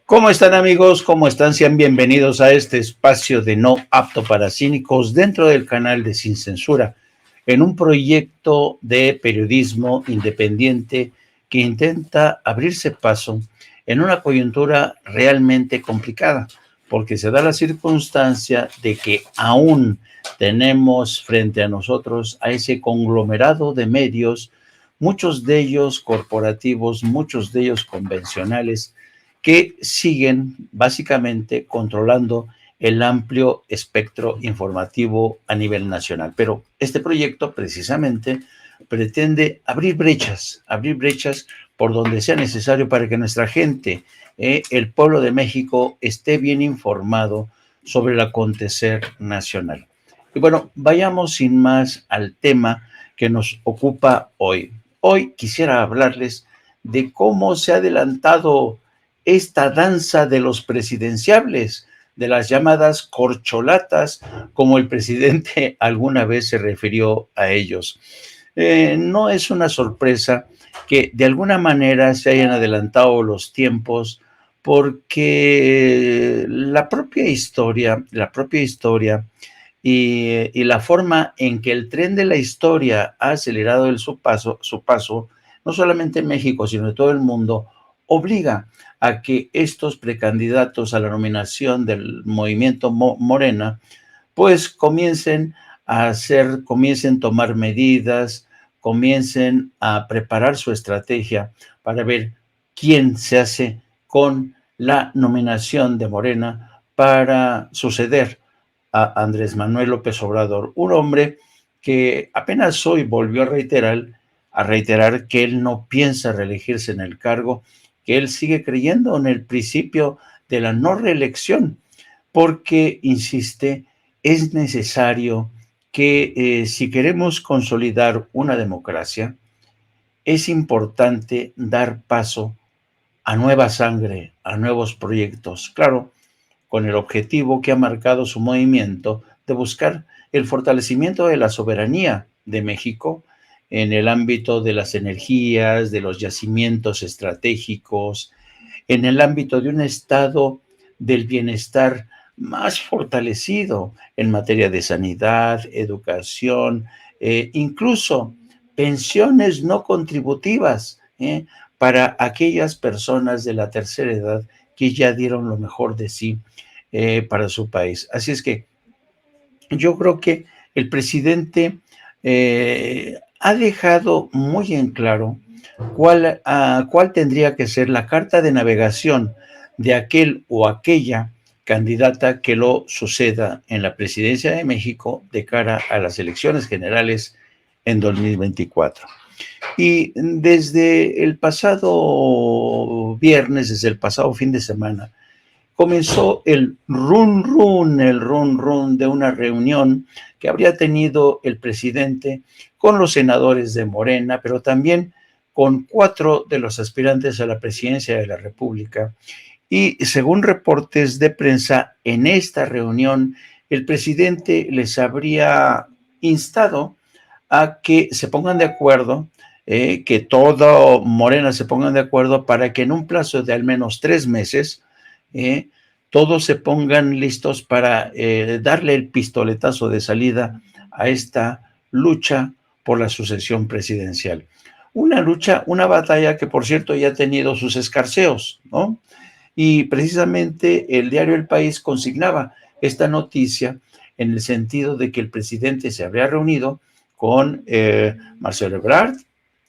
¿Cómo están amigos? ¿Cómo están? Sean bienvenidos a este espacio de No Apto para Cínicos dentro del canal de Sin Censura, en un proyecto de periodismo independiente que intenta abrirse paso en una coyuntura realmente complicada, porque se da la circunstancia de que aún tenemos frente a nosotros a ese conglomerado de medios, muchos de ellos corporativos, muchos de ellos convencionales, que siguen básicamente controlando el amplio espectro informativo a nivel nacional. Pero este proyecto precisamente pretende abrir brechas por donde sea necesario para que nuestra gente, el pueblo de México, esté bien informado sobre el acontecer nacional. Y bueno, vayamos sin más al tema que nos ocupa hoy. Hoy quisiera hablarles de cómo se ha adelantado esta danza de los presidenciables, de las llamadas corcholatas, como el presidente alguna vez se refirió a ellos. No es una sorpresa que de alguna manera se hayan adelantado los tiempos, porque la propia historia y la forma en que el tren de la historia ha acelerado su paso, no solamente en México, sino en todo el mundo, obliga a que estos precandidatos a la nominación del movimiento Morena, pues comiencen a tomar medidas, comiencen a preparar su estrategia para ver quién se hace con la nominación de Morena para suceder a Andrés Manuel López Obrador, un hombre que apenas hoy volvió a reiterar que él no piensa reelegirse en el cargo, que él sigue creyendo en el principio de la no reelección, porque, insiste, es necesario que si queremos consolidar una democracia, es importante dar paso a nueva sangre, a nuevos proyectos. Claro, con el objetivo que ha marcado su movimiento de buscar el fortalecimiento de la soberanía de México en el ámbito de las energías, de los yacimientos estratégicos, en el ámbito de un estado del bienestar más fortalecido en materia de sanidad, educación, incluso pensiones no contributivas para aquellas personas de la tercera edad que ya dieron lo mejor de sí para su país. Así es que yo creo que el presidente ha dejado muy en claro cuál tendría que ser la carta de navegación de aquel o aquella candidata que lo suceda en la presidencia de México de cara a las elecciones generales en 2024. Y desde el pasado viernes, desde el pasado fin de semana, comenzó el run run de una reunión que habría tenido el presidente con los senadores de Morena, pero también con 4 de los aspirantes a la presidencia de la República. Y según reportes de prensa, en esta reunión el presidente les habría instado a que se pongan de acuerdo, que todo Morena se pongan de acuerdo para que en un plazo de al menos 3 meses eh, todos se pongan listos para darle el pistoletazo de salida a esta lucha por la sucesión presidencial. Una lucha, una batalla que por cierto ya ha tenido sus escarceos, ¿no? Y precisamente el diario El País consignaba esta noticia en el sentido de que el presidente se habría reunido con Marcelo Ebrard,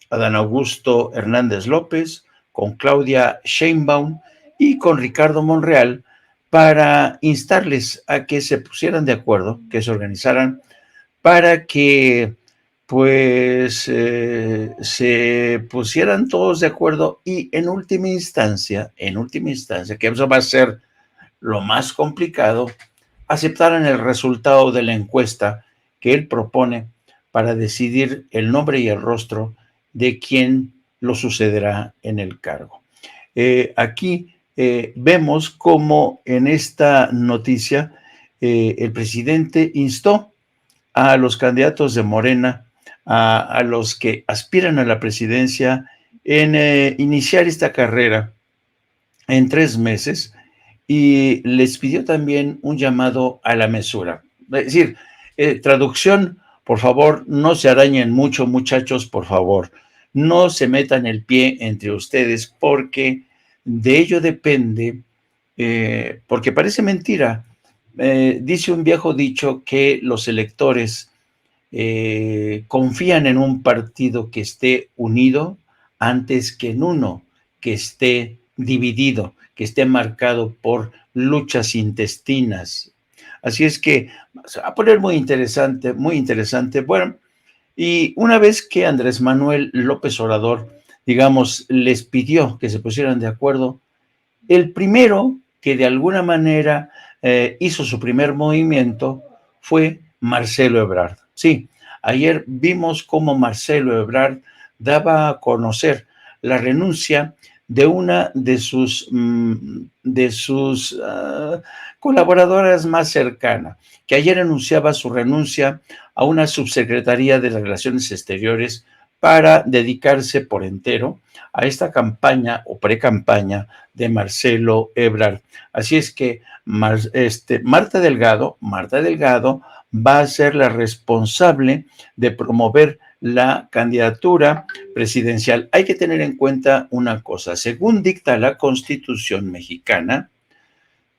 Adán Augusto Hernández López, con Claudia Sheinbaum y con Ricardo Monreal para instarles a que se pusieran de acuerdo, que se organizaran para que pues se pusieran todos de acuerdo y en última instancia, que eso va a ser lo más complicado, aceptaran el resultado de la encuesta que él propone para decidir el nombre y el rostro de quien lo sucederá en el cargo. Aquí vemos cómo en esta noticia el presidente instó a los candidatos de Morena, a los que aspiran a la presidencia, en iniciar esta carrera en 3 meses y les pidió también un llamado a la mesura. Es decir, traducción, por favor, no se arañen mucho, muchachos, por favor. No se metan el pie entre ustedes porque de ello depende, porque parece mentira. Dice un viejo dicho que los electores confían en un partido que esté unido antes que en uno que esté dividido, que esté marcado por luchas intestinas. Así es que se va a poner muy interesante, muy interesante. Bueno, y una vez que Andrés Manuel López Obrador, digamos, les pidió que se pusieran de acuerdo, el primero que de alguna manera hizo su primer movimiento fue Marcelo Ebrard. Sí, ayer vimos cómo Marcelo Ebrard daba a conocer la renuncia de una de sus colaboradoras más cercanas, que ayer anunciaba su renuncia a una subsecretaría de Relaciones Exteriores para dedicarse por entero a esta campaña o pre-campaña de Marcelo Ebrard. Así es que Marta Delgado va a ser la responsable de promover la candidatura presidencial. Hay que tener en cuenta una cosa, según dicta la Constitución mexicana,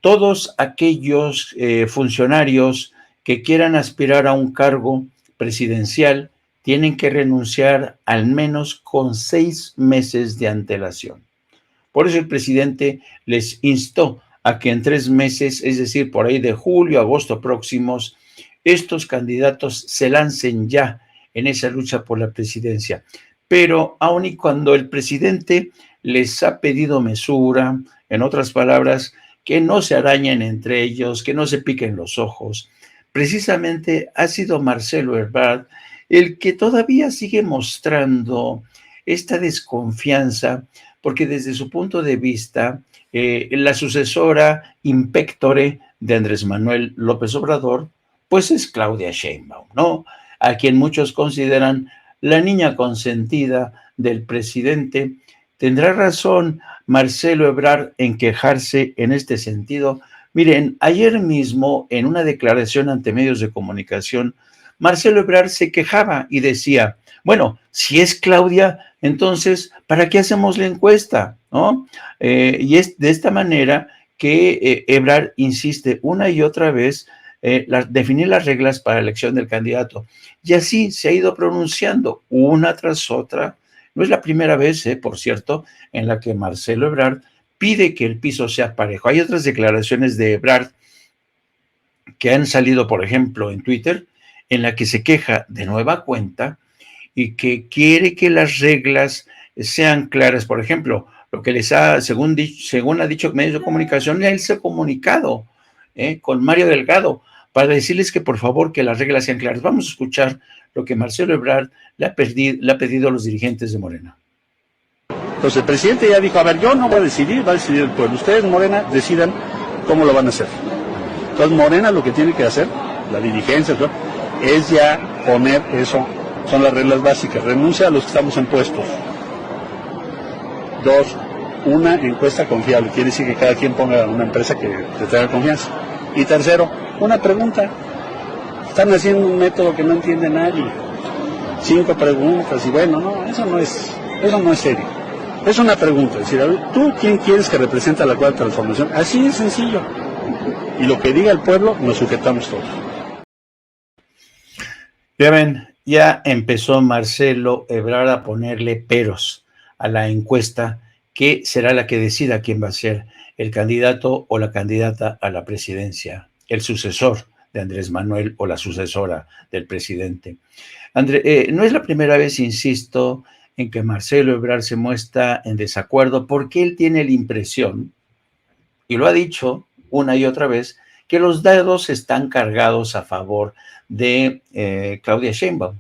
todos aquellos funcionarios que quieran aspirar a un cargo presidencial tienen que renunciar al menos con 6 meses de antelación. Por eso el presidente les instó a que en 3 meses, es decir, por ahí de julio, agosto próximos, estos candidatos se lancen ya en esa lucha por la presidencia. Pero aun y cuando el presidente les ha pedido mesura, en otras palabras, que no se arañen entre ellos, que no se piquen los ojos, precisamente ha sido Marcelo Ebrard el que todavía sigue mostrando esta desconfianza porque desde su punto de vista, la sucesora impectore de Andrés Manuel López Obrador, pues es Claudia Sheinbaum, ¿no? A quien muchos consideran la niña consentida del presidente. ¿Tendrá razón Marcelo Ebrard en quejarse en este sentido? Miren, ayer mismo en una declaración ante medios de comunicación, Marcelo Ebrard se quejaba y decía, bueno, si es Claudia, entonces, ¿para qué hacemos la encuesta? ¿No? Y es de esta manera que Ebrard insiste una y otra vez definir las reglas para la elección del candidato. Y así se ha ido pronunciando una tras otra. No es la primera vez, por cierto, en la que Marcelo Ebrard pide que el piso sea parejo. Hay otras declaraciones de Ebrard que han salido, por ejemplo, en Twitter, en la que se queja de nueva cuenta y que quiere que las reglas sean claras. Por ejemplo, lo que les ha, según ha dicho medios de comunicación, él se ha comunicado con Mario Delgado para decirles que por favor que las reglas sean claras. Vamos a escuchar lo que Marcelo Ebrard le ha pedido a los dirigentes de Morena. Entonces el presidente ya dijo, a ver, yo no voy a decidir, va a decidir el pueblo. Ustedes, Morena, decidan cómo lo van a hacer. Entonces Morena lo que tiene que hacer, la dirigencia, es ya poner eso. Son las reglas básicas. Renuncia a los que estamos en puestos. 2, una encuesta confiable. Quiere decir que cada quien ponga una empresa que te tenga confianza. Y tercero, una pregunta. Están haciendo un método que no entiende nadie. 5 preguntas y bueno, no, eso no es serio. Es una pregunta. Es decir, a ver, ¿tú quién quieres que represente a la cuarta transformación? Así de sencillo. Y lo que diga el pueblo, nos sujetamos todos. Ya ven, ya empezó Marcelo Ebrard a ponerle peros a la encuesta que será la que decida quién va a ser el candidato o la candidata a la presidencia, el sucesor de Andrés Manuel o la sucesora del presidente. No es la primera vez, insisto, en que Marcelo Ebrard se muestra en desacuerdo porque él tiene la impresión, y lo ha dicho una y otra vez, que los dados están cargados a favor de Claudia Sheinbaum.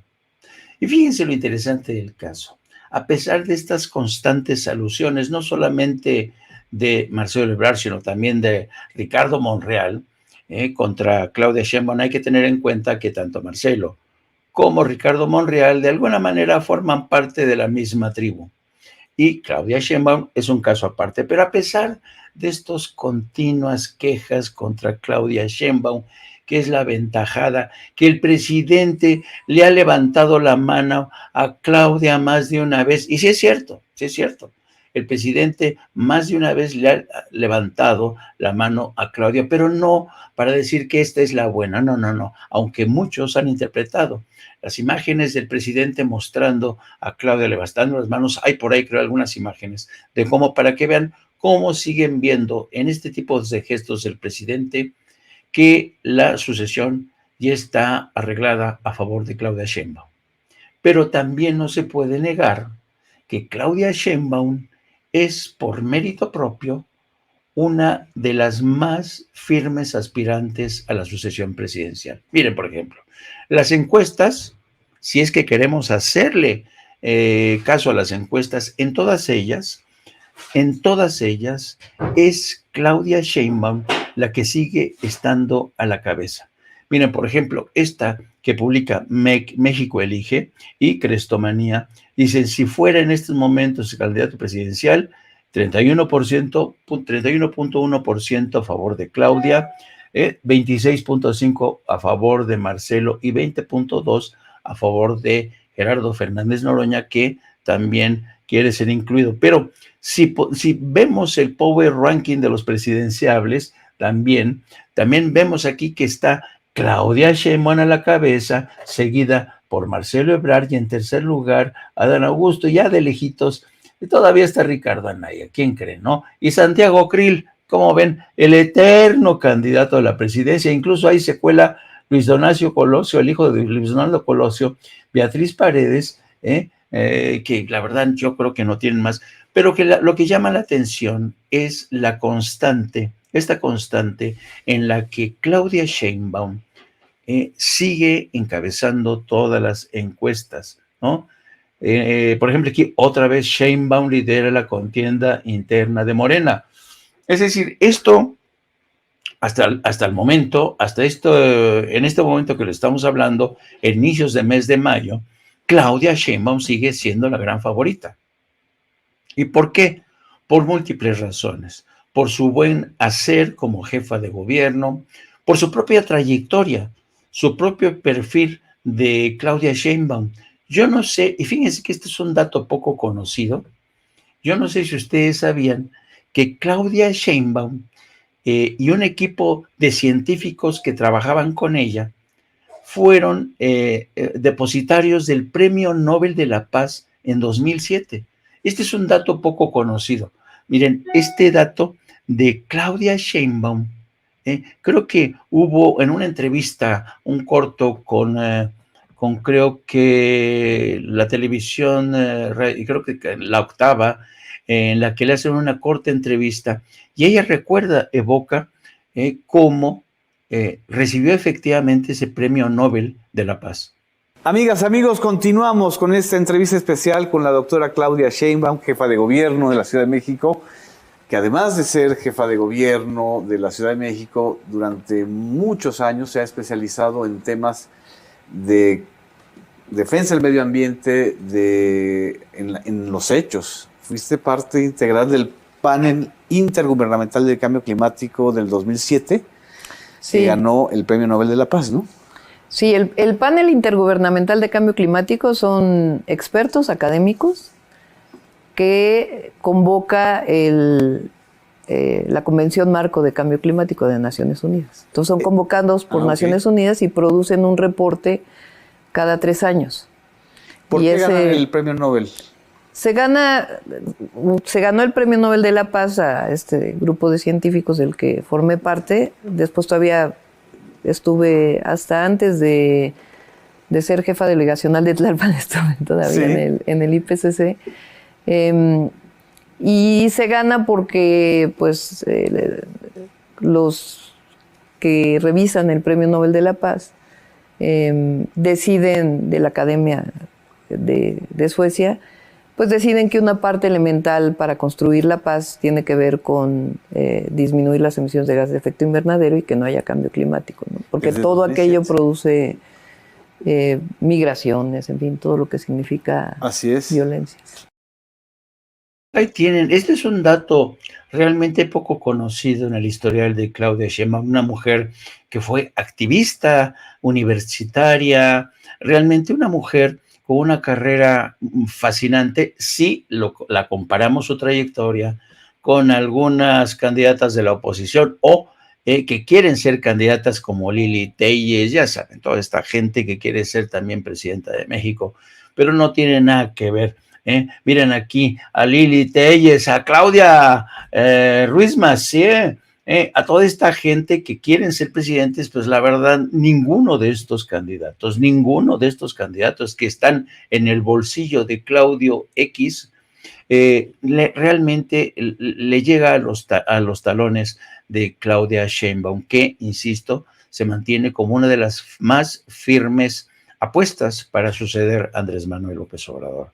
Y fíjense lo interesante del caso. A pesar de estas constantes alusiones, no solamente de Marcelo Ebrard, sino también de Ricardo Monreal, contra Claudia Sheinbaum, hay que tener en cuenta que tanto Marcelo como Ricardo Monreal de alguna manera forman parte de la misma tribu. Y Claudia Sheinbaum es un caso aparte. Pero a pesar de estas continuas quejas contra Claudia Sheinbaum, que es la aventajada, que el presidente le ha levantado la mano a Claudia más de una vez, y sí es cierto, el presidente más de una vez le ha levantado la mano a Claudia, pero no para decir que esta es la buena, no, aunque muchos han interpretado las imágenes del presidente mostrando a Claudia levantando las manos, hay por ahí creo algunas imágenes de cómo, para que vean cómo siguen viendo en este tipo de gestos del presidente que la sucesión ya está arreglada a favor de Claudia Sheinbaum. Pero también no se puede negar que Claudia Sheinbaum es por mérito propio una de las más firmes aspirantes a la sucesión presidencial. Miren, por ejemplo, las encuestas, si es que queremos hacerle caso a las encuestas, en todas ellas es Claudia Sheinbaum la que sigue estando a la cabeza. Miren, por ejemplo, esta que publica México Elige y Crestomanía, dicen, si fuera en estos momentos el candidato presidencial, 31.1% a favor de Claudia, 26.5% a favor de Marcelo y 20.2% a favor de Gerardo Fernández Noroña, que también quiere ser incluido. Pero si vemos el Power Ranking de los presidenciables, también vemos aquí que está Claudia Sheinbaum a la cabeza, seguida por Marcelo Ebrard y en tercer lugar Adán Augusto, ya de lejitos, y todavía está Ricardo Anaya, ¿quién cree, no? Y Santiago Krill, como ven, el eterno candidato a la presidencia, incluso ahí se cuela Luis Donacio Colosio, el hijo de Luis Donaldo Colosio, Beatriz Paredes, que la verdad yo creo que no tienen más, pero que lo que llama la atención es la constante, esta constante en la que Claudia Sheinbaum sigue encabezando todas las encuestas, ¿no? Por ejemplo, aquí otra vez Sheinbaum lidera la contienda interna de Morena. Es decir, esto hasta el momento, en este momento que le estamos hablando, inicios de mes de mayo, Claudia Sheinbaum sigue siendo la gran favorita. ¿Y por qué? Por múltiples razones. Por su buen hacer como jefa de gobierno, por su propia trayectoria, su propio perfil de Claudia Sheinbaum. Yo no sé, y fíjense que este es un dato poco conocido, yo no sé si ustedes sabían que Claudia Sheinbaum y un equipo de científicos que trabajaban con ella fueron depositarios del Premio Nobel de la Paz en 2007. Este es un dato poco conocido. Miren, este dato de Claudia Sheinbaum, creo que hubo en una entrevista un corto con creo que la televisión, creo que La Octava, en la que le hacen una corta entrevista y ella recuerda, evoca cómo recibió efectivamente ese Premio Nobel de la Paz. Amigas, amigos, continuamos con esta entrevista especial con la doctora Claudia Sheinbaum, jefa de gobierno de la Ciudad de México, que además de ser jefa de gobierno de la Ciudad de México, durante muchos años se ha especializado en temas de defensa del medio ambiente, en los hechos. Fuiste parte integral del panel intergubernamental del cambio climático del 2007, Sí. que ganó el Premio Nobel de la Paz, ¿no? Sí, el panel intergubernamental de cambio climático son expertos académicos que convoca la Convención Marco de Cambio Climático de Naciones Unidas. Entonces son convocados por Naciones Unidas y producen un reporte cada 3 años. ¿Por qué ganan el Premio Nobel? Se ganó el Premio Nobel de la Paz a este grupo de científicos del que formé parte. Después todavía estuve, hasta antes de ser jefa delegacional de Tlalpan, estuve todavía en el IPCC. Y se gana porque pues, los que revisan el Premio Nobel de la Paz deciden, de la Academia de Suecia, pues deciden que una parte elemental para construir la paz tiene que ver con disminuir las emisiones de gases de efecto invernadero y que no haya cambio climático, ¿no? Porque todo aquello produce migraciones, en fin, todo lo que significa violencia. Ahí tienen, este es un dato realmente poco conocido en el historial de Claudia Sheinbaum, una mujer que fue activista universitaria, realmente una mujer con una carrera fascinante, si la comparamos su trayectoria con algunas candidatas de la oposición o que quieren ser candidatas como Lili Telles, ya saben, toda esta gente que quiere ser también presidenta de México, pero no tiene nada que ver. Miren aquí a Lili Telles, a Claudia Ruiz Massieu, a toda esta gente que quieren ser presidentes, pues la verdad, ninguno de estos candidatos que están en el bolsillo de Claudio X, realmente le llega a los talones de Claudia Sheinbaum, que, insisto, se mantiene como una de las más firmes apuestas para suceder a Andrés Manuel López Obrador.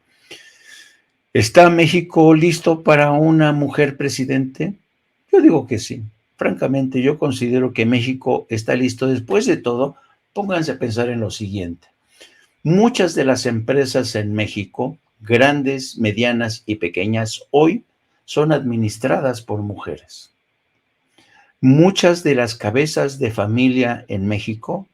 ¿Está México listo para una mujer presidente? Yo digo que sí. Francamente, yo considero que México está listo. Después de todo, pónganse a pensar en lo siguiente. Muchas de las empresas en México, grandes, medianas y pequeñas, hoy son administradas por mujeres. Muchas de las cabezas de familia en México,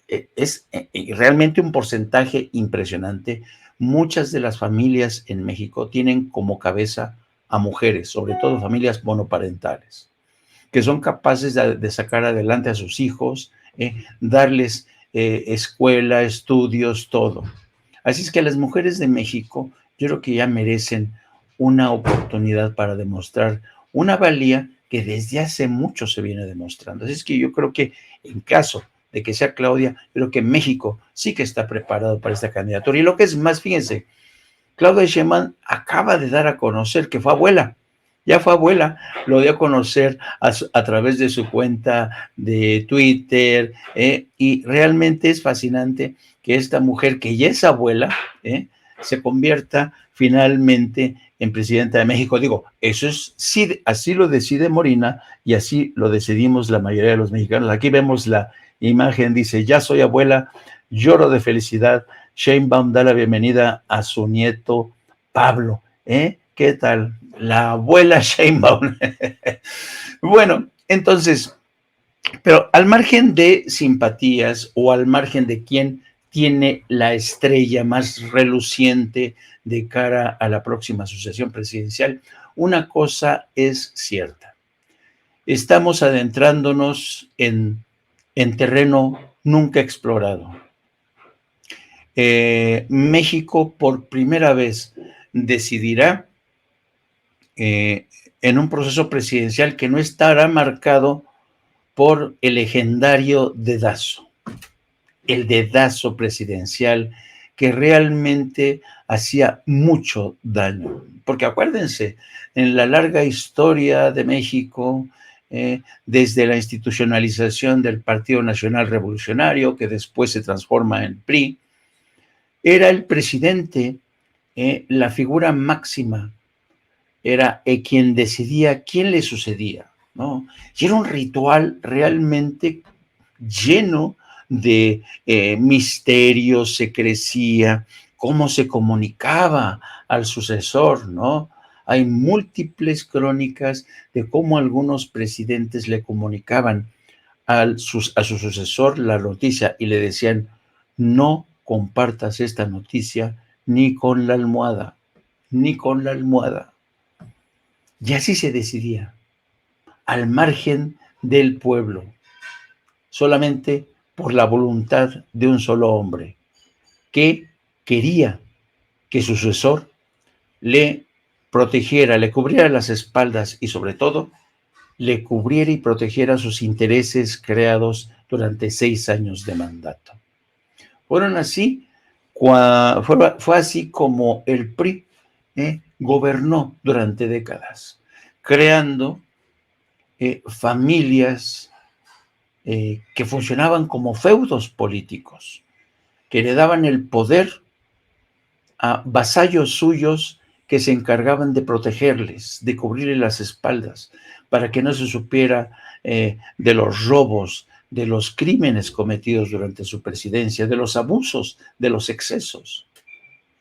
es realmente un porcentaje impresionante. Muchas de las familias en México tienen como cabeza a mujeres, sobre todo familias monoparentales, que son capaces de sacar adelante a sus hijos, darles escuela, estudios, todo. Así es que las mujeres de México, yo creo que ya merecen una oportunidad para demostrar una valía que desde hace mucho se viene demostrando. Así es que yo creo que en caso de que sea Claudia, creo que México sí que está preparado para esta candidatura. Y lo que es más, fíjense, Claudia Sheinbaum acaba de dar a conocer que fue abuela. Ya fue abuela, lo dio a conocer a través de su cuenta de Twitter, y realmente es fascinante que esta mujer, que ya es abuela, se convierta finalmente en presidenta de México. Digo, eso es, sí, así lo decide Morena y así lo decidimos la mayoría de los mexicanos. Aquí vemos la imagen, dice, ya soy abuela, lloro de felicidad. Sheinbaum da la bienvenida a su nieto Pablo. ¿Qué tal? La abuela Sheinbaum. Bueno, entonces, pero al margen de simpatías o al margen de quién tiene la estrella más reluciente de cara a la próxima sucesión presidencial, una cosa es cierta. Estamos adentrándonos en terreno nunca explorado. México por primera vez decidirá en un proceso presidencial que no estará marcado por el legendario dedazo, el dedazo presidencial que realmente hacía mucho daño. Porque acuérdense, en la larga historia de México, desde la institucionalización del Partido Nacional Revolucionario, que después se transforma en PRI, era el presidente la figura máxima, era quien decidía quién le sucedía, ¿no? Y era un ritual realmente lleno de misterios, secrecía, cómo se comunicaba al sucesor, ¿no? Hay múltiples crónicas de cómo algunos presidentes le comunicaban a su sucesor la noticia y le decían, no compartas esta noticia ni con la almohada, ni con la almohada. Y así se decidía, al margen del pueblo, solamente por la voluntad de un solo hombre, que quería que su sucesor le protegiera, le cubriera las espaldas y sobre todo le cubriera y protegiera sus intereses creados durante 6 años de mandato. Fueron así, fue así como el PRI gobernó durante décadas, creando familias que funcionaban como feudos políticos, que le daban el poder a vasallos suyos que se encargaban de protegerles, de cubrirles las espaldas, para que no se supiera de los robos, de los crímenes cometidos durante su presidencia, de los abusos, de los excesos.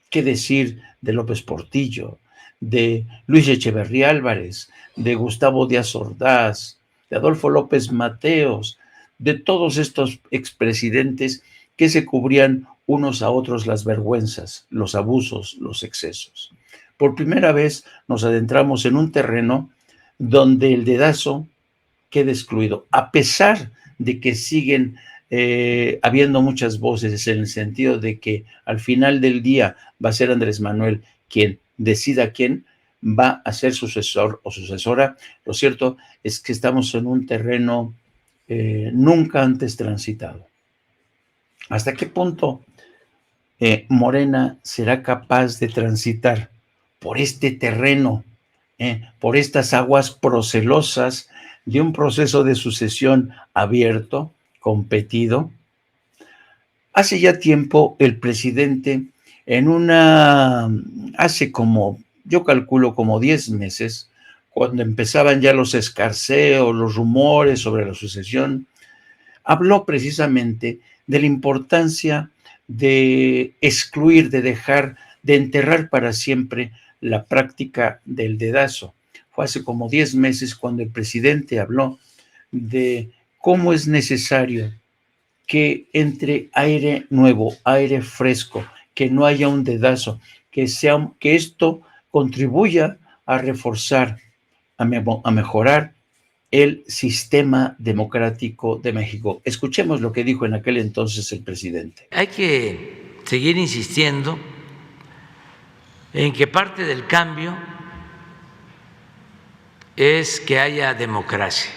¿Qué decir de López Portillo, de Luis Echeverría Álvarez, de Gustavo Díaz Ordaz, de Adolfo López Mateos, de todos estos expresidentes que se cubrían unos a otros las vergüenzas, los abusos, los excesos. Por primera vez nos adentramos en un terreno donde el dedazo queda excluido, a pesar de que siguen habiendo muchas voces en el sentido de que al final del día va a ser Andrés Manuel quien decida quién va a ser sucesor o sucesora. Lo cierto es que estamos en un terreno nunca antes transitado. ¿Hasta qué punto Morena será capaz de transitar por este terreno, por estas aguas procelosas de un proceso de sucesión abierto, competido? Hace ya tiempo el presidente, hace como, yo calculo como 10 meses, cuando empezaban ya los escarceos, los rumores sobre la sucesión, habló precisamente de la importancia de excluir, de dejar, de enterrar para siempre la práctica del dedazo. Fue hace como 10 meses cuando el presidente habló de cómo es necesario que entre aire nuevo, aire fresco, que no haya un dedazo, que esto contribuya a reforzar, a mejorar el sistema democrático de México. Escuchemos lo que dijo en aquel entonces el presidente. Hay que seguir insistiendo en que parte del cambio es que haya democracia.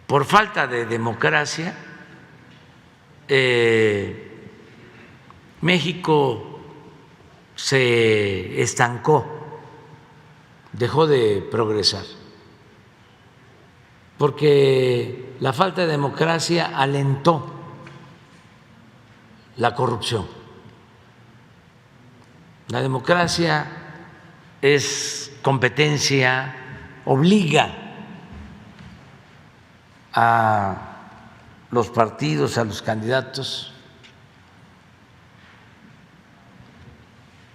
Por falta de democracia, México se estancó, dejó de progresar, porque la falta de democracia alentó la corrupción. La democracia es competencia, obliga a los partidos, a los candidatos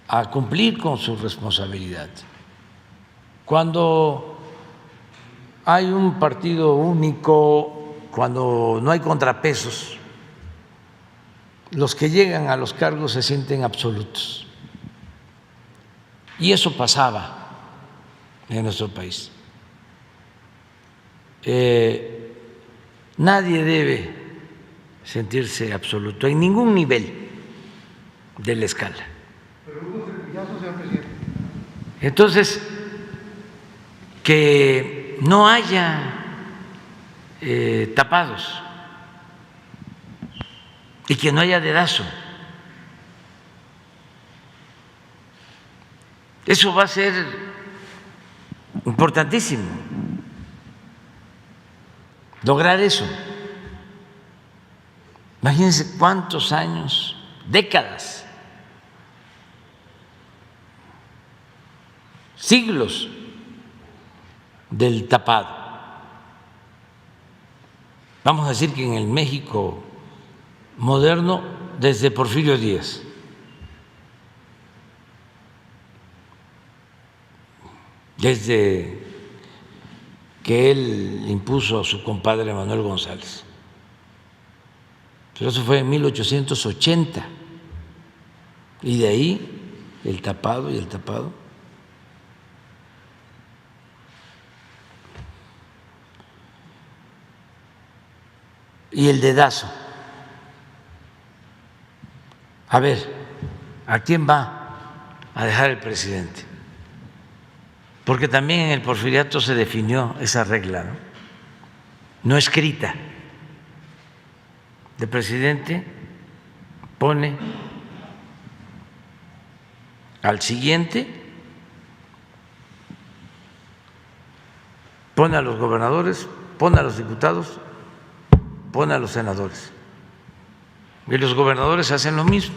a cumplir con su responsabilidad. Cuando hay un partido único, cuando no hay contrapesos, los que llegan a los cargos se sienten absolutos. Y eso pasaba en nuestro país. Nadie debe sentirse absoluto en ningún nivel de la escala. Entonces, que no haya tapados y que no haya dedazo. Eso va a ser importantísimo, lograr eso. Imagínense cuántos años, décadas, siglos del tapado. Vamos a decir que en el México moderno, desde Porfirio Díaz, desde que él impuso a su compadre Manuel González. Pero eso fue en 1880. Y de ahí el tapado y el tapado. Y el dedazo. A ver, ¿a quién va a dejar el presidente? Porque también en el porfiriato se definió esa regla, no escrita. El presidente pone al siguiente, pone a los gobernadores, pone a los diputados, pone a los senadores. Y los gobernadores hacen lo mismo.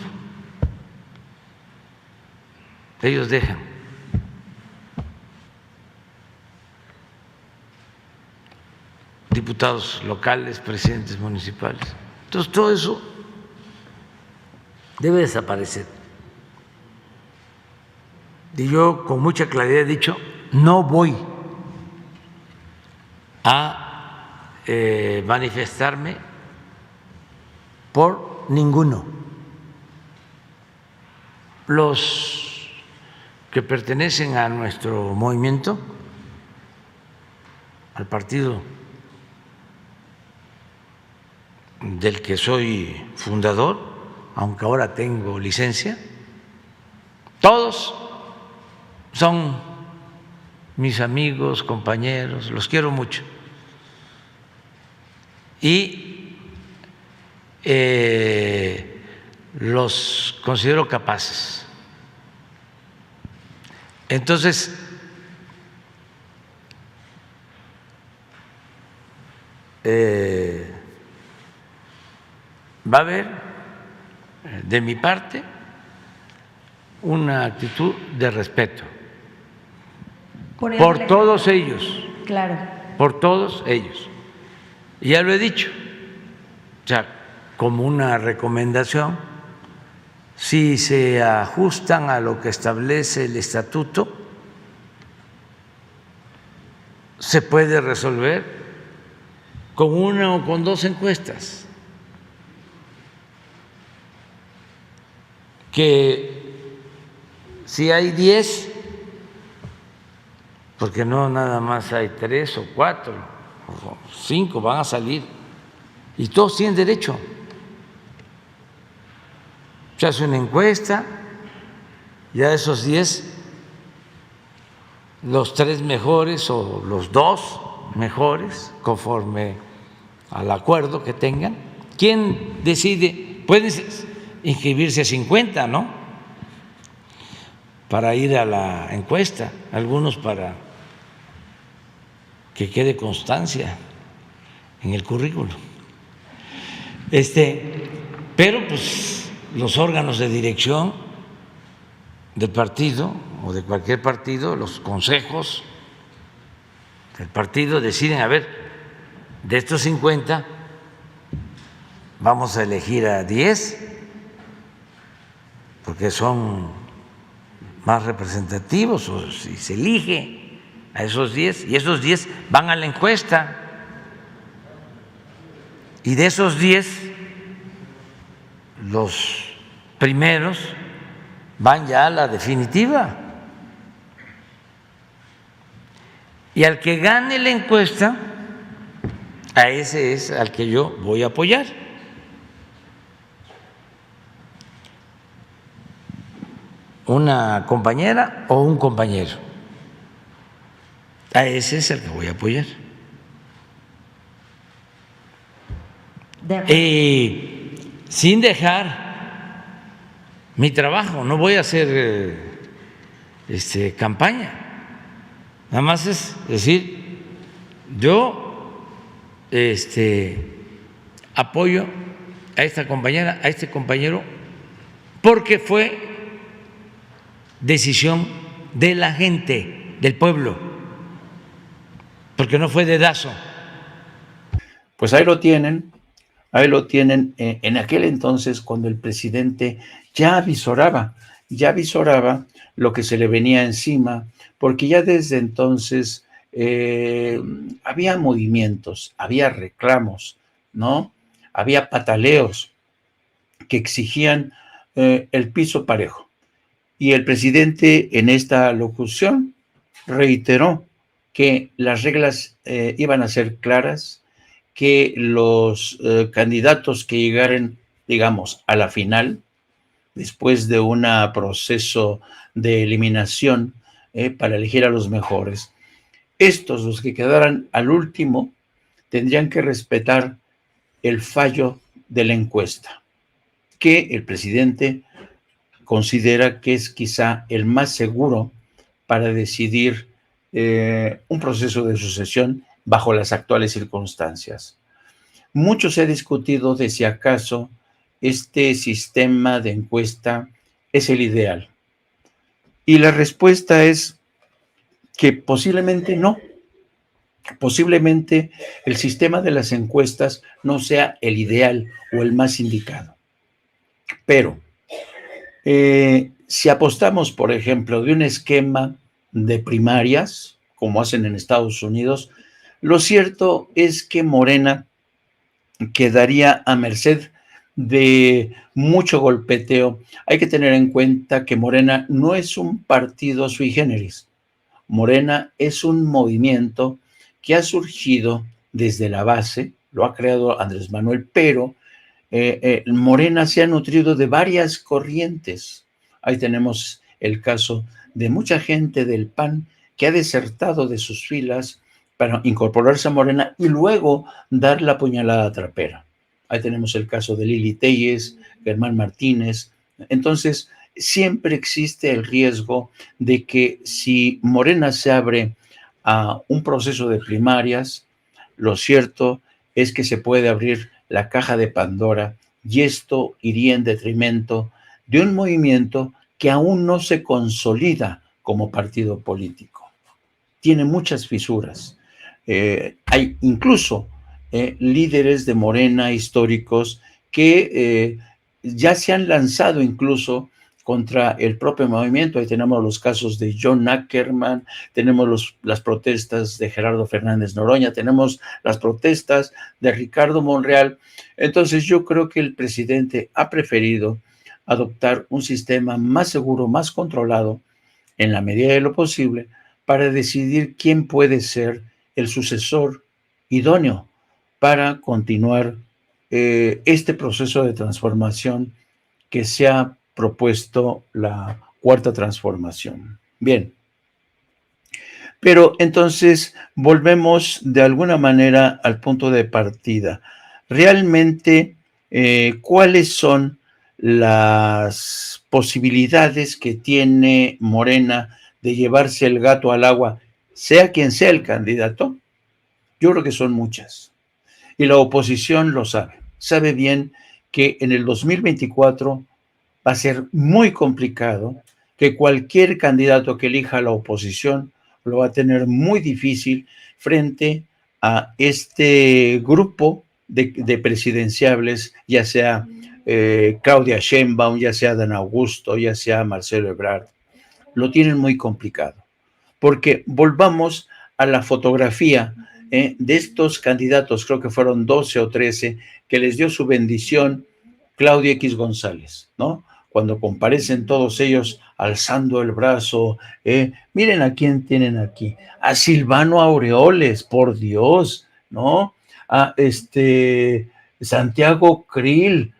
Ellos dejan. Diputados locales, presidentes municipales. Entonces, todo eso debe desaparecer. Y yo con mucha claridad he dicho, no voy a manifestarme por ninguno. Los que pertenecen a nuestro movimiento, al partido del que soy fundador, aunque ahora tengo licencia, todos son mis amigos, compañeros, los quiero mucho. Y los considero capaces. Entonces, va a haber de mi parte una actitud de respeto por todos ellos. Claro. Por todos ellos. Y ya lo he dicho, o sea, como una recomendación, si se ajustan a lo que establece el estatuto, se puede resolver con una o con dos encuestas. Que si hay 10, porque no nada más hay 3 o 4 o 5, van a salir y todos tienen derecho. Se hace una encuesta, ya de esos 10, los 3 mejores o los 2 mejores, conforme al acuerdo que tengan, ¿quién decide? Pueden inscribirse a 50, ¿no? Para ir a la encuesta, algunos para que quede constancia en el currículo. Pero pues los órganos de dirección del partido o de cualquier partido, los consejos del partido deciden, a ver, de estos 50 vamos a elegir a 10 porque son más representativos, o si se elige a esos 10 y esos 10 van a la encuesta y de esos 10 los primeros van ya a la definitiva. Y al que gane la encuesta, a ese es al que yo voy a apoyar. Una compañera o un compañero. A ese es el que voy a apoyar. Sin dejar mi trabajo, no voy a hacer campaña. Nada más es decir, yo apoyo a esta compañera, a este compañero, porque fue decisión de la gente, del pueblo, porque no fue dedazo. Pues ahí lo tienen. En aquel entonces, cuando el presidente ya avisoraba lo que se le venía encima, porque ya desde entonces había movimientos, había reclamos, ¿no? Había pataleos que exigían el piso parejo. Y el presidente en esta locución reiteró que las reglas iban a ser claras, que los candidatos que llegaran, digamos, a la final, después de un proceso de eliminación para elegir a los mejores, los que quedaran al último, tendrían que respetar el fallo de la encuesta, que el presidente considera que es quizá el más seguro para decidir un proceso de sucesión bajo las actuales circunstancias. Mucho se ha discutido de si acaso este sistema de encuesta es el ideal. Y la respuesta es que posiblemente no. Posiblemente el sistema de las encuestas no sea el ideal o el más indicado. Pero Si apostamos, por ejemplo, de un esquema de primarias, como hacen en Estados Unidos, lo cierto es que Morena quedaría a merced de mucho golpeteo. Hay que tener en cuenta que Morena no es un partido sui generis. Morena es un movimiento que ha surgido desde la base, lo ha creado Andrés Manuel, pero Morena se ha nutrido de varias corrientes. Ahí tenemos el caso de mucha gente del PAN que ha desertado de sus filas para incorporarse a Morena y luego dar la puñalada trapera. Ahí tenemos el caso de Lili Telles, Germán Martínez. Entonces, siempre existe el riesgo de que si Morena se abre a un proceso de primarias, lo cierto es que se puede abrir la caja de Pandora y esto iría en detrimento de un movimiento que aún no se consolida como partido político. Tiene muchas fisuras. Hay incluso líderes de Morena históricos que ya se han lanzado incluso contra el propio movimiento. Ahí tenemos los casos de John Ackerman, tenemos las protestas de Gerardo Fernández Noroña, tenemos las protestas de Ricardo Monreal. Entonces yo creo que el presidente ha preferido adoptar un sistema más seguro, más controlado, en la medida de lo posible, para decidir quién puede ser el sucesor idóneo para continuar este proceso de transformación que se ha propuesto la cuarta transformación. Bien, pero entonces volvemos de alguna manera al punto de partida. Realmente, ¿cuáles son las posibilidades que tiene Morena de llevarse el gato al agua, sea quien sea el candidato? Yo creo que son muchas. Y la oposición lo sabe. Sabe bien que en el 2024 va a ser muy complicado, que cualquier candidato que elija la oposición lo va a tener muy difícil frente a este grupo de presidenciables, ya sea Claudia Sheinbaum, ya sea Dan Augusto, ya sea Marcelo Ebrard. Lo tienen muy complicado, porque volvamos a la fotografía de estos candidatos, creo que fueron 12 o 13, que les dio su bendición Claudia X González, ¿no? Cuando comparecen todos ellos alzando el brazo, miren a quién tienen aquí, a Silvano Aureoles, por Dios, ¿no? A Santiago Krill,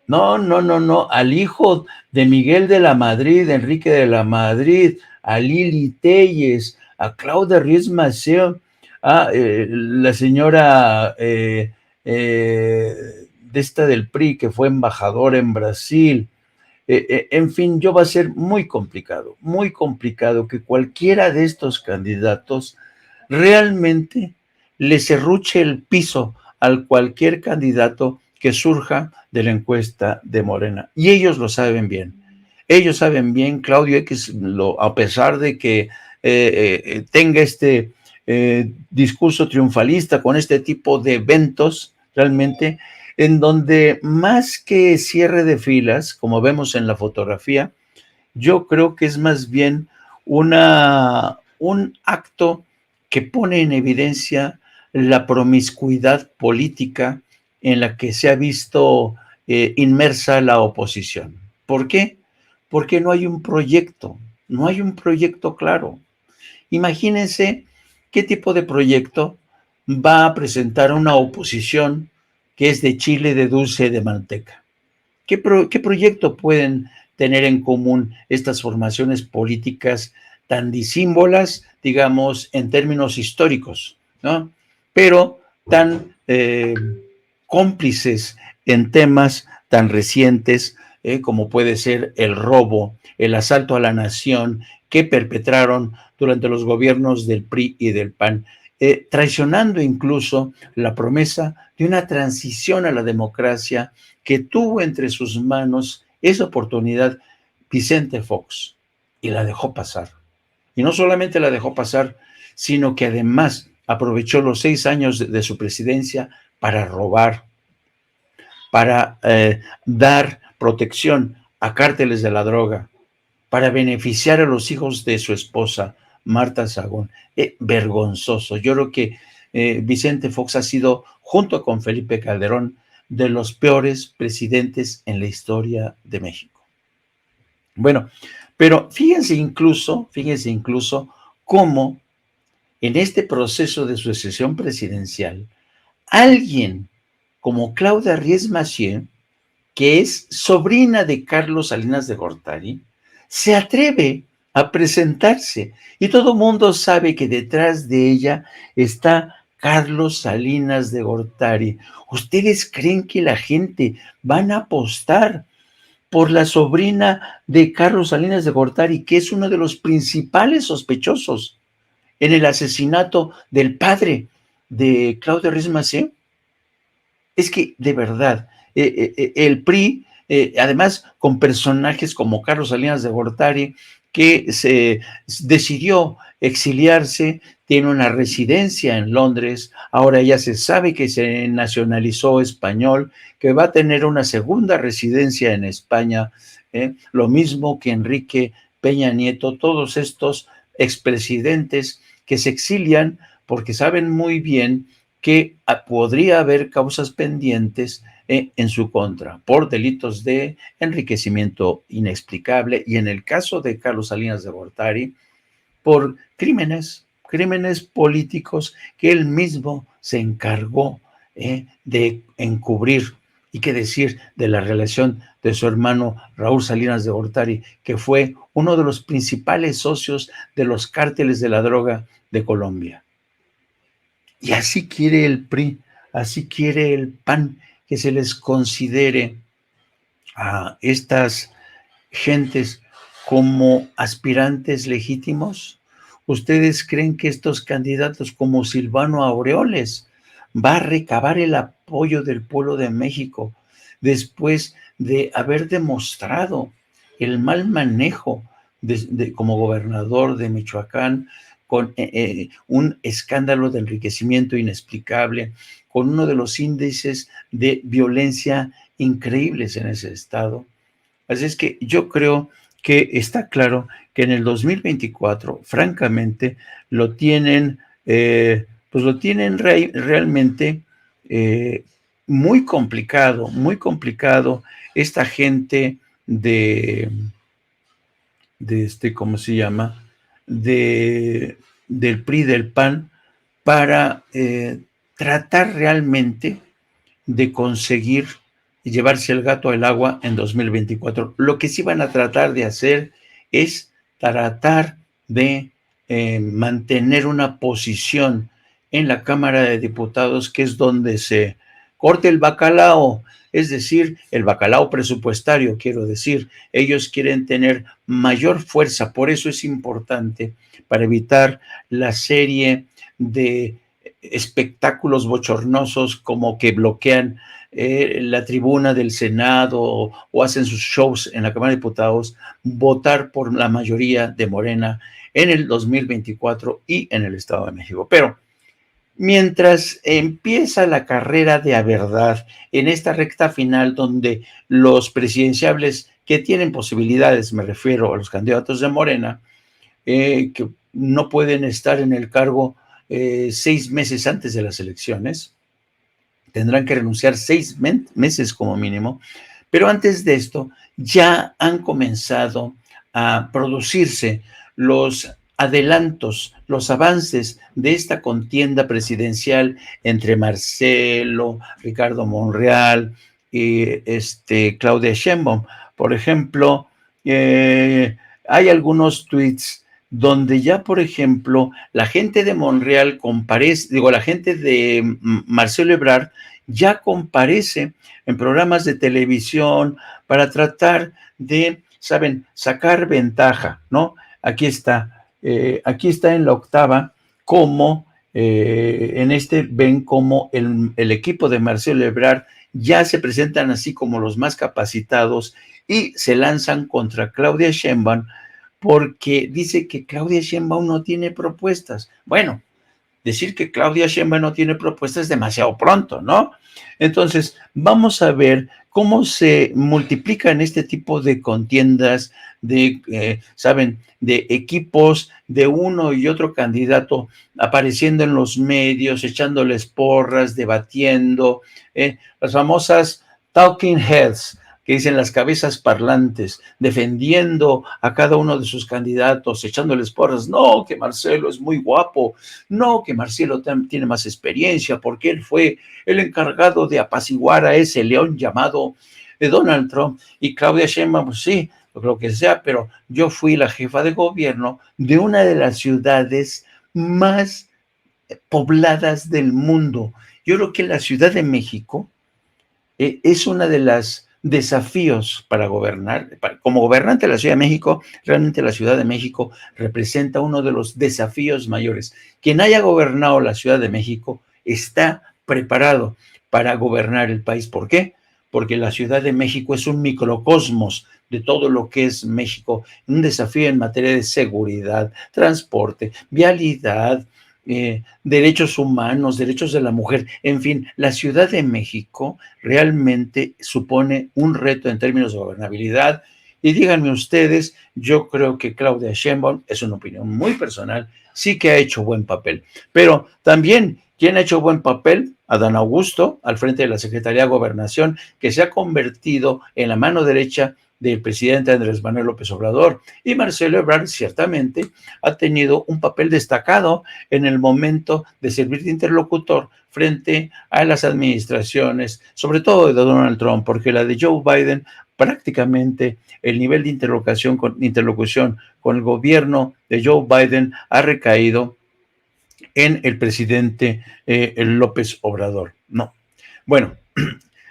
no, no, no, no, al hijo de Miguel de la Madrid, Enrique de la Madrid, a Lili Telles, a Claudia Ruiz Maceo, a la señora de esta del PRI que fue embajadora en Brasil. En fin, yo va a ser muy complicado que cualquiera de estos candidatos realmente le serruche el piso al cualquier candidato que surja de la encuesta de Morena. Y ellos lo saben bien. Ellos saben bien, Claudio X, a pesar de que tenga este discurso triunfalista con este tipo de eventos, realmente, en donde más que cierre de filas, como vemos en la fotografía, yo creo que es más bien un acto que pone en evidencia la promiscuidad política en la que se ha visto inmersa la oposición. ¿Por qué? Porque no hay un proyecto, no hay un proyecto claro. Imagínense qué tipo de proyecto va a presentar una oposición que es de chile, de dulce, de manteca. ¿Qué proyecto pueden tener en común estas formaciones políticas tan disímbolas, digamos, en términos históricos, ¿no? Pero tan cómplices en temas tan recientes como puede ser el robo, el asalto a la nación que perpetraron durante los gobiernos del PRI y del PAN, traicionando incluso la promesa de una transición a la democracia que tuvo entre sus manos esa oportunidad Vicente Fox y la dejó pasar. Y no solamente la dejó pasar, sino que además aprovechó los 6 años de su presidencia para robar, para dar protección a cárteles de la droga, para beneficiar a los hijos de su esposa, Marta Sagún. Vergonzoso. Yo creo que Vicente Fox ha sido, junto con Felipe Calderón, de los peores presidentes en la historia de México. Bueno, pero fíjense incluso cómo en este proceso de sucesión presidencial, alguien como Claudia Ries Massieu, que es sobrina de Carlos Salinas de Gortari, se atreve a presentarse y todo el mundo sabe que detrás de ella está Carlos Salinas de Gortari. ¿Ustedes creen que la gente van a apostar por la sobrina de Carlos Salinas de Gortari, que es uno de los principales sospechosos en el asesinato del padre de Claudia Ries Massieu? Es que, de verdad, el PRI, además con personajes como Carlos Salinas de Gortari, que se decidió exiliarse, tiene una residencia en Londres, ahora ya se sabe que se nacionalizó español, que va a tener una segunda residencia en España, lo mismo que Enrique Peña Nieto, todos estos expresidentes que se exilian porque saben muy bien que podría haber causas pendientes en su contra por delitos de enriquecimiento inexplicable y en el caso de Carlos Salinas de Gortari por crímenes políticos que él mismo se encargó de encubrir. Y qué decir de la relación de su hermano Raúl Salinas de Gortari, que fue uno de los principales socios de los cárteles de la droga de Colombia. Y así quiere el PRI, así quiere el PAN, que se les considere a estas gentes como aspirantes legítimos. ¿Ustedes creen que estos candidatos como Silvano Aureoles va a recabar el apoyo del pueblo de México después de haber demostrado el mal manejo como gobernador de Michoacán, con un escándalo de enriquecimiento inexplicable, con uno de los índices de violencia increíbles en ese estado? Así es que yo creo que está claro que en el 2024, francamente, lo tienen, realmente muy complicado esta gente ¿cómo se llama? Del PRI, del PAN, para tratar realmente de conseguir llevarse el gato al agua en 2024. Lo que sí van a tratar de hacer es tratar de mantener una posición en la Cámara de Diputados, que es donde se corte el bacalao, es decir, el bacalao presupuestario, quiero decir. Ellos quieren tener mayor fuerza, por eso es importante, para evitar la serie de espectáculos bochornosos como que bloquean la tribuna del Senado o hacen sus shows en la Cámara de Diputados, votar por la mayoría de Morena en el 2024 y en el Estado de México. Pero mientras empieza la carrera de a verdad en esta recta final donde los presidenciables que tienen posibilidades, me refiero a los candidatos de Morena, que no pueden estar en el cargo 6 meses antes de las elecciones, tendrán que renunciar 6 meses como mínimo, pero antes de esto ya han comenzado a producirse los adelantos, los avances de esta contienda presidencial entre Marcelo, Ricardo Monreal y Claudia Sheinbaum. Por ejemplo, hay algunos tweets donde ya, por ejemplo, la gente de Monreal la gente de Marcelo Ebrard ya comparece en programas de televisión para tratar de, saben, sacar ventaja, ¿no? Aquí está en la octava, como ven como el equipo de Marcelo Ebrard ya se presentan así como los más capacitados y se lanzan contra Claudia Sheinbaum porque dice que Claudia Sheinbaum no tiene propuestas. Bueno, decir que Claudia Sheinbaum no tiene propuestas es demasiado pronto, ¿no? Entonces, vamos a ver cómo se multiplican este tipo de contiendas, ¿saben?, de equipos de uno y otro candidato apareciendo en los medios, echándoles porras, debatiendo, las famosas talking heads, que dicen las cabezas parlantes, defendiendo a cada uno de sus candidatos, echándoles porras. No, que Marcelo es muy guapo. No, que Marcelo tiene más experiencia porque él fue el encargado de apaciguar a ese león llamado Donald Trump. Y Claudia Sheinbaum, pues sí, lo que sea, pero yo fui la jefa de gobierno de una de las ciudades más pobladas del mundo. Yo creo que la Ciudad de México es una de las desafíos para gobernar. Como gobernante de la Ciudad de México, realmente la Ciudad de México representa uno de los desafíos mayores. Quien haya gobernado la Ciudad de México está preparado para gobernar el país. ¿Por qué? Porque la Ciudad de México es un microcosmos de todo lo que es México, un desafío en materia de seguridad, transporte, vialidad, derechos humanos, derechos de la mujer, en fin, la Ciudad de México realmente supone un reto en términos de gobernabilidad. Y díganme ustedes, yo creo que Claudia Sheinbaum, es una opinión muy personal, sí que ha hecho buen papel. Pero también, ¿quién ha hecho buen papel? Adán Augusto, al frente de la Secretaría de Gobernación, que se ha convertido en la mano derecha del presidente Andrés Manuel López Obrador. Y Marcelo Ebrard ciertamente ha tenido un papel destacado en el momento de servir de interlocutor frente a las administraciones, sobre todo de Donald Trump, porque la de Joe Biden, prácticamente el nivel de interlocución con el gobierno de Joe Biden ha recaído en el presidente López Obrador. No. Bueno,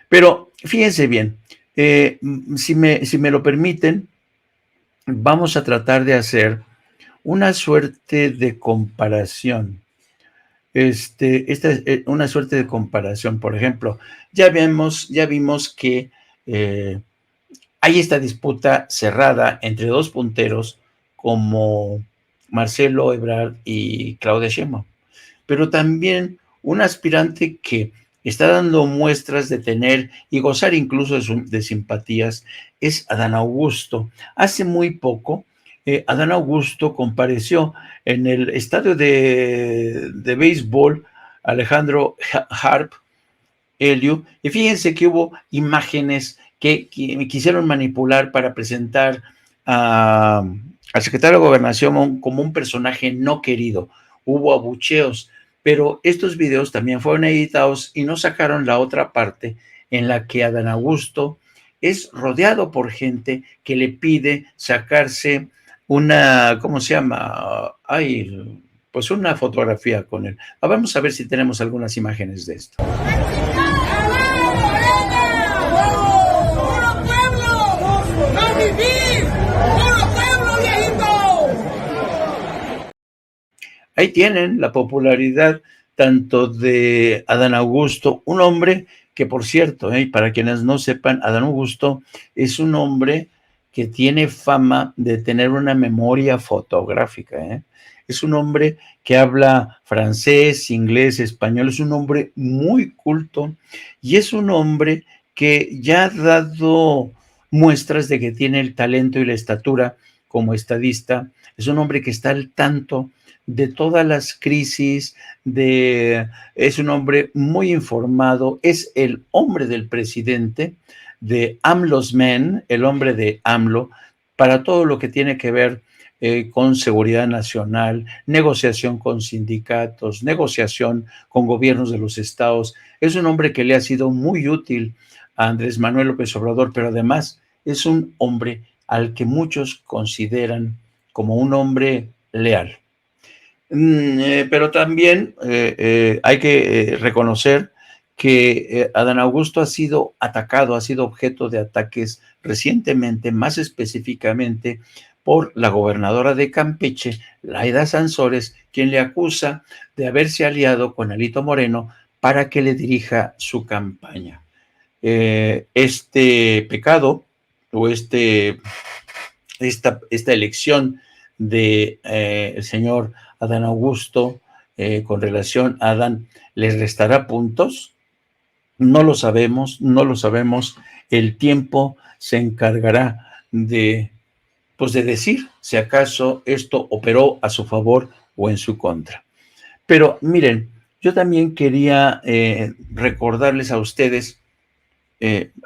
pero fíjense bien, si me lo permiten, vamos a tratar de hacer una suerte de comparación. Esta es una suerte de comparación. Por ejemplo, ya vimos que hay esta disputa cerrada entre dos punteros como Marcelo Ebrard y Claudia Sheinbaum, pero también un aspirante que está dando muestras de tener y gozar incluso de simpatías es Adán Augusto. Hace muy poco, Adán Augusto compareció en el estadio de béisbol Alejandro Harp Helio, y fíjense que hubo imágenes que quisieron manipular para presentar al secretario de Gobernación como un personaje no querido. Hubo abucheos, pero estos videos también fueron editados y no sacaron la otra parte en la que Adán Augusto es rodeado por gente que le pide sacarse una, ¿cómo se llama? Ay, pues una fotografía con él. Vamos a ver si tenemos algunas imágenes de esto. Ahí tienen la popularidad tanto de Adán Augusto, un hombre que, por cierto, para quienes no sepan, Adán Augusto es un hombre que tiene fama de tener una memoria fotográfica. Es un hombre que habla francés, inglés, español, es un hombre muy culto y es un hombre que ya ha dado muestras de que tiene el talento y la estatura como estadista. Es un hombre que está al tanto de todas las crisis, es un hombre muy informado, es el hombre del presidente, de AMLO's Men, el hombre de AMLO, para todo lo que tiene que ver con seguridad nacional, negociación con sindicatos, negociación con gobiernos de los estados. Es un hombre que le ha sido muy útil a Andrés Manuel López Obrador, pero además es un hombre al que muchos consideran como un hombre leal. Pero también hay que reconocer que Adán Augusto ha sido atacado, ha sido objeto de ataques recientemente, más específicamente por la gobernadora de Campeche, Laida Sansores, quien le acusa de haberse aliado con Alito Moreno para que le dirija su campaña. Este pecado o esta elección de el señor Adán Augusto con relación a Adán, ¿les restará puntos? No lo sabemos, no lo sabemos. El tiempo se encargará de, pues, de decir si acaso esto operó a su favor o en su contra. Pero miren, yo también quería recordarles a ustedes,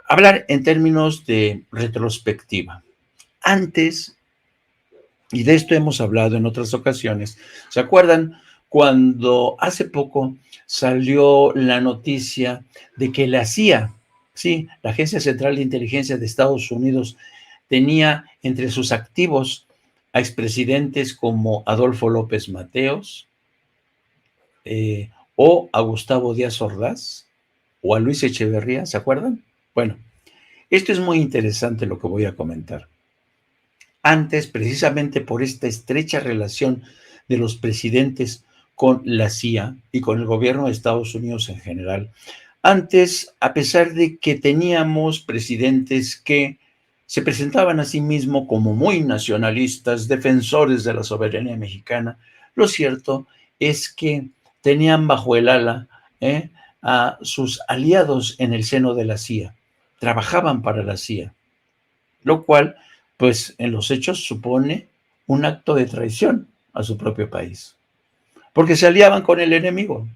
hablar en términos de retrospectiva. Antes, y de esto hemos hablado en otras ocasiones, ¿se acuerdan cuando hace poco salió la noticia de que la CIA, sí, la Agencia Central de Inteligencia de Estados Unidos, tenía entre sus activos a expresidentes como Adolfo López Mateos, o a Gustavo Díaz Ordaz, o a Luis Echeverría, ¿se acuerdan? Bueno, esto es muy interesante lo que voy a comentar. Antes, precisamente por esta estrecha relación de los presidentes con la CIA y con el gobierno de Estados Unidos en general, antes, a pesar de que teníamos presidentes que se presentaban a sí mismos como muy nacionalistas, defensores de la soberanía mexicana, lo cierto es que tenían bajo el ala a sus aliados en el seno de la CIA, trabajaban para la CIA, lo cual, pues en los hechos supone un acto de traición a su propio país, porque se aliaban con el enemigo,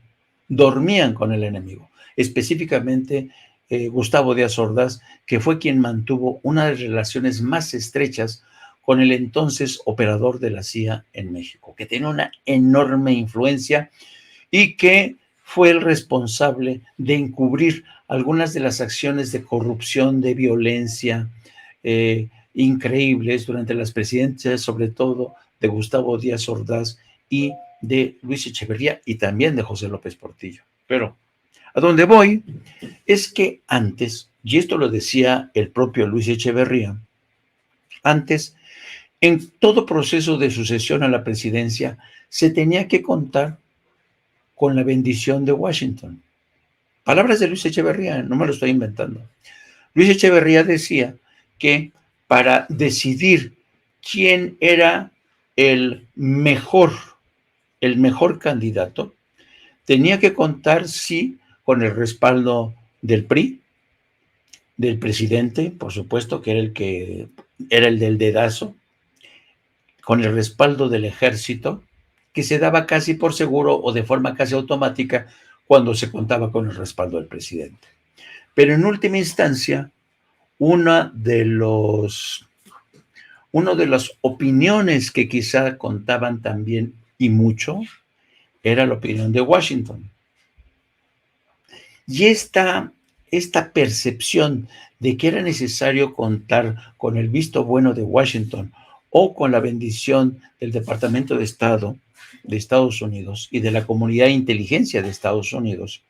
dormían con el enemigo, específicamente Gustavo Díaz Ordaz, que fue quien mantuvo una de las relaciones más estrechas con el entonces operador de la CIA en México, que tenía una enorme influencia y que fue el responsable de encubrir algunas de las acciones de corrupción, de violencia increíbles durante las presidencias, sobre todo de Gustavo Díaz Ordaz y de Luis Echeverría y también de José López Portillo. Pero a donde voy es que antes, y esto lo decía el propio Luis Echeverría, antes, en todo proceso de sucesión a la presidencia, se tenía que contar con la bendición de Washington. Palabras de Luis Echeverría, no me lo estoy inventando. Luis Echeverría decía que para decidir quién era el mejor candidato, tenía que contar, sí, con el respaldo del PRI, del presidente, por supuesto, que era el del dedazo, con el respaldo del ejército, que se daba casi por seguro o de forma casi automática cuando se contaba con el respaldo del presidente. Pero en última instancia, una de las opiniones que quizá contaban también y mucho era la opinión de Washington. Y esta percepción de que era necesario contar con el visto bueno de Washington o con la bendición del Departamento de Estado de Estados Unidos y de la comunidad de inteligencia de Estados Unidos,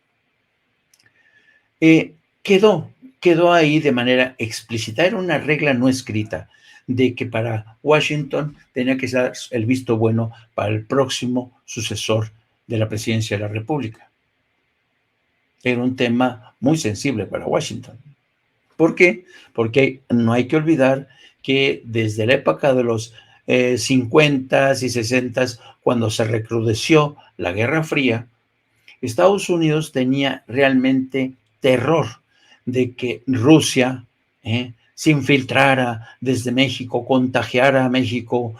quedó ahí de manera explícita. Era una regla no escrita de que para Washington tenía que ser el visto bueno para el próximo sucesor de la presidencia de la República. Era un tema muy sensible para Washington. ¿Por qué? Porque no hay que olvidar que desde la época de los 50s y 60s, cuando se recrudeció la Guerra Fría, Estados Unidos tenía realmente terror de que Rusia se infiltrara desde México, contagiara a México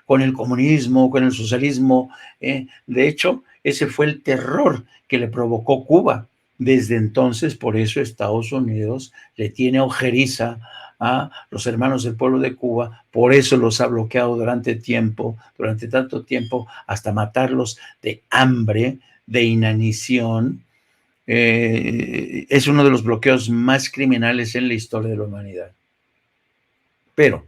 con el comunismo, con el socialismo. De hecho, ese fue el terror que le provocó Cuba. Desde entonces, por eso Estados Unidos le tiene ojeriza a los hermanos del pueblo de Cuba, por eso los ha bloqueado durante tanto tiempo, hasta matarlos de hambre, de inanición. Es uno de los bloqueos más criminales en la historia de la humanidad. Pero,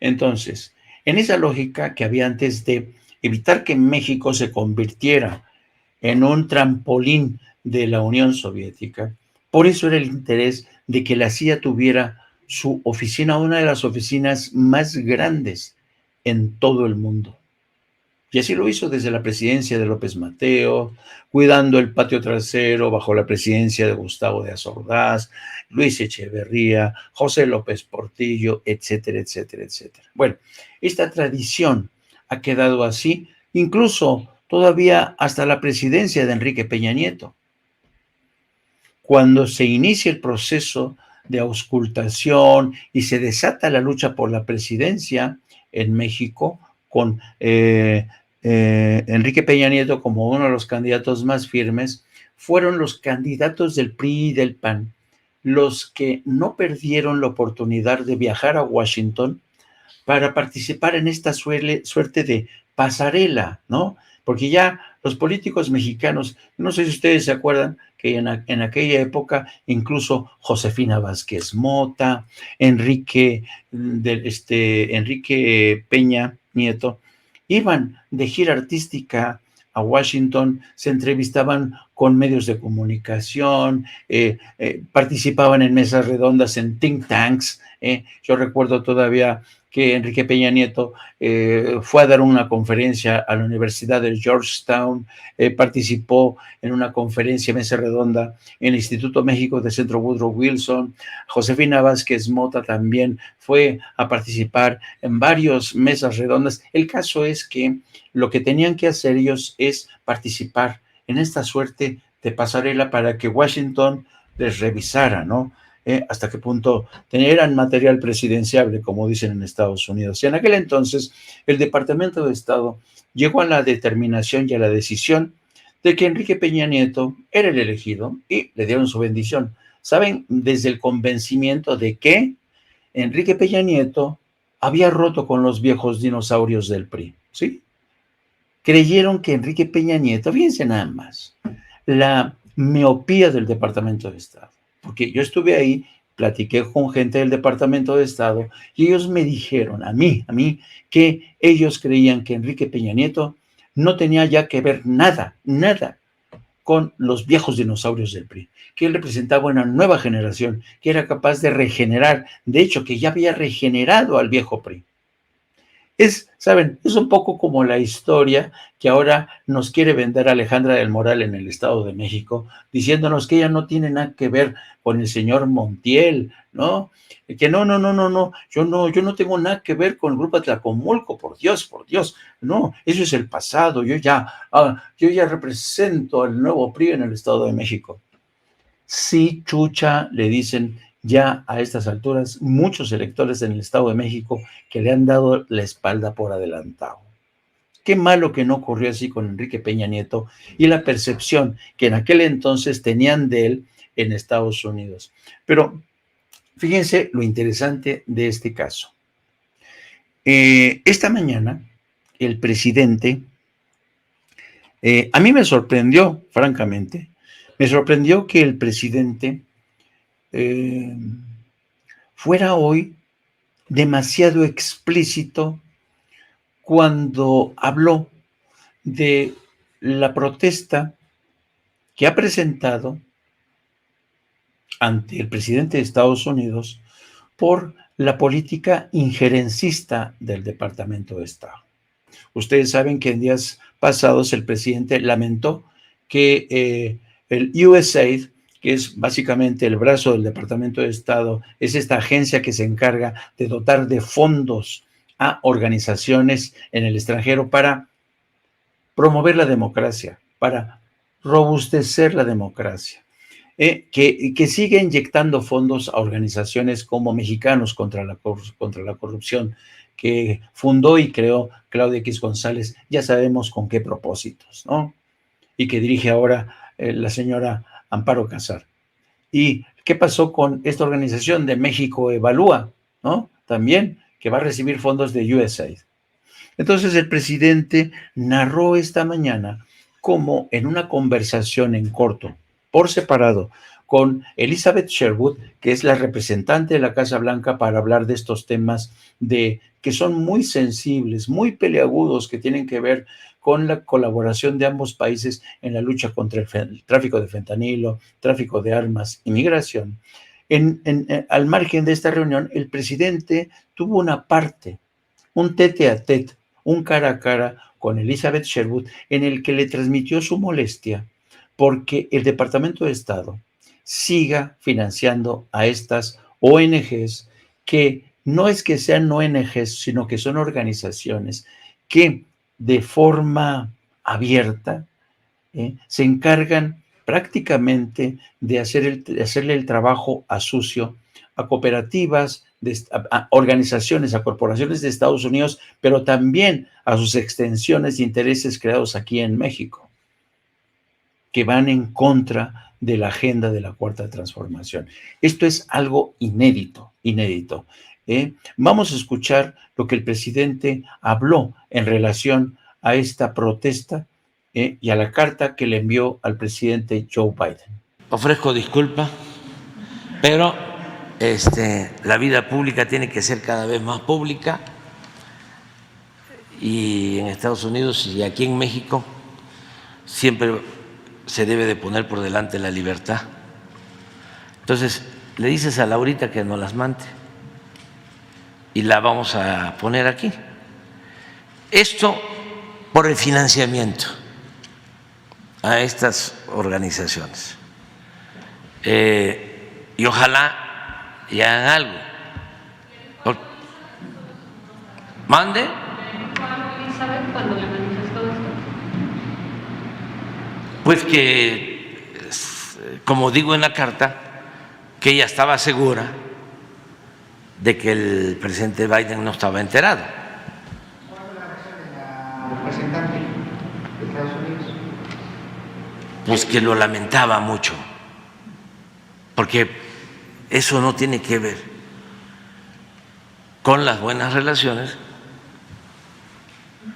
entonces, en esa lógica que había antes de evitar que México se convirtiera en un trampolín de la Unión Soviética, por eso era el interés de que la CIA tuviera su oficina, una de las oficinas más grandes en todo el mundo. Y así lo hizo desde la presidencia de López Mateos, cuidando el patio trasero bajo la presidencia de Gustavo Díaz Ordaz, Luis Echeverría, José López Portillo, etcétera, etcétera, etcétera. Bueno, esta tradición ha quedado así, incluso todavía hasta la presidencia de Enrique Peña Nieto. Cuando se inicia el proceso de auscultación y se desata la lucha por la presidencia en México, con Enrique Peña Nieto como uno de los candidatos más firmes, fueron los candidatos del PRI y del PAN los que no perdieron la oportunidad de viajar a Washington para participar en esta suerte de pasarela, ¿no? Porque ya los políticos mexicanos, no sé si ustedes se acuerdan que en aquella época incluso Josefina Vázquez Mota, Enrique Peña Nieto, iban de gira artística a Washington, se entrevistaban con medios de comunicación, participaban en mesas redondas, en think tanks. Yo recuerdo todavía que Enrique Peña Nieto fue a dar una conferencia a la Universidad de Georgetown, participó en una conferencia, mesa redonda, en el Instituto México de Centro Woodrow Wilson. Josefina Vázquez Mota también fue a participar en varias mesas redondas. El caso es que lo que tenían que hacer ellos es participar en esta suerte de pasarela para que Washington les revisara, ¿no? Hasta qué punto eran material presidenciable, como dicen en Estados Unidos. Y en aquel entonces, el Departamento de Estado llegó a la determinación y a la decisión de que Enrique Peña Nieto era el elegido y le dieron su bendición. ¿Saben? Desde el convencimiento de que Enrique Peña Nieto había roto con los viejos dinosaurios del PRI, ¿sí? Creyeron que Enrique Peña Nieto, fíjense nada más, la miopía del Departamento de Estado, porque yo estuve ahí, platiqué con gente del Departamento de Estado y ellos me dijeron a mí, que ellos creían que Enrique Peña Nieto no tenía ya que ver nada con los viejos dinosaurios del PRI, que él representaba una nueva generación, que era capaz de regenerar, de hecho, que ya había regenerado al viejo PRI. ¿Saben? Es un poco como la historia que ahora nos quiere vender Alejandra del Moral en el Estado de México, diciéndonos que ella no tiene nada que ver con el señor Montiel, ¿no? Que no, yo no tengo nada que ver con el Grupo Atlacomulco, por Dios, no, eso es el pasado, yo ya represento al nuevo PRI en el Estado de México. Sí, chucha, le dicen ya a estas alturas muchos electores en el Estado de México que le han dado la espalda por adelantado. Qué malo que no ocurrió así con Enrique Peña Nieto y la percepción que en aquel entonces tenían de él en Estados Unidos. Pero fíjense lo interesante de este caso. Esta mañana, el presidente, a mí me sorprendió, francamente, me sorprendió que el presidente fuera hoy demasiado explícito cuando habló de la protesta que ha presentado ante el presidente de Estados Unidos por la política injerencista del Departamento de Estado. Ustedes saben que en días pasados el presidente lamentó que el USAID, que es básicamente el brazo del Departamento de Estado, es esta agencia que se encarga de dotar de fondos a organizaciones en el extranjero para promover la democracia, para robustecer la democracia, que sigue inyectando fondos a organizaciones como Mexicanos contra la Corrupción, que fundó y creó Claudia X González, ya sabemos con qué propósitos, ¿no? Y que dirige ahora la señora Amparo Casar. ¿Y qué pasó con esta organización de México Evalúa, ¿no? También, que va a recibir fondos de USAID. Entonces el presidente narró esta mañana cómo en una conversación en corto, por separado, con Elizabeth Sherwood, que es la representante de la Casa Blanca para hablar de estos temas que son muy sensibles, muy peliagudos, que tienen que ver con la colaboración de ambos países en la lucha contra el tráfico de fentanilo, tráfico de armas y migración. Al margen de esta reunión, el presidente tuvo una parte, un tete a tete, un cara a cara con Elizabeth Sherwood, en el que le transmitió su molestia porque el Departamento de Estado siga financiando a estas ONGs que no es que sean ONGs, sino que son organizaciones que de forma abierta, se encargan prácticamente de hacerle el trabajo a sucio a cooperativas, a organizaciones, a corporaciones de Estados Unidos, pero también a sus extensiones de intereses creados aquí en México, que van en contra de la agenda de la Cuarta Transformación. Esto es algo inédito, inédito. Vamos a escuchar lo que el presidente habló en relación a esta protesta y a la carta que le envió al presidente Joe Biden. Ofrezco disculpas, pero la vida pública tiene que ser cada vez más pública, y en Estados Unidos y aquí en México siempre se debe de poner por delante la libertad. Entonces, le dices a Laurita que nos las mande y la vamos a poner aquí. Esto por el financiamiento a estas organizaciones. Y ojalá y hagan algo. ¿Mande? ¿Cuándo le manifestó esto? Pues que, como digo en la carta, que ella estaba segura de que el presidente Biden no estaba enterado. ¿Cuál fue la reacción de la representante de Estados Unidos? Pues que lo lamentaba mucho, porque eso no tiene que ver con las buenas relaciones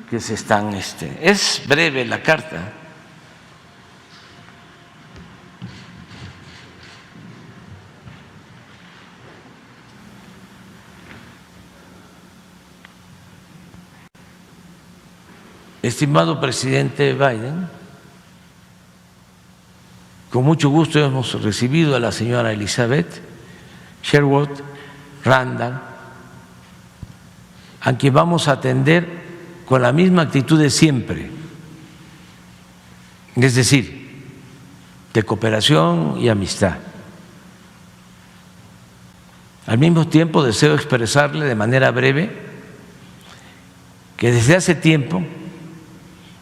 que se están. Es breve la carta. Estimado presidente Biden, con mucho gusto hemos recibido a la señora Elizabeth Sherwood Randall, a quien vamos a atender con la misma actitud de siempre, es decir, de cooperación y amistad. Al mismo tiempo deseo expresarle de manera breve que desde hace tiempo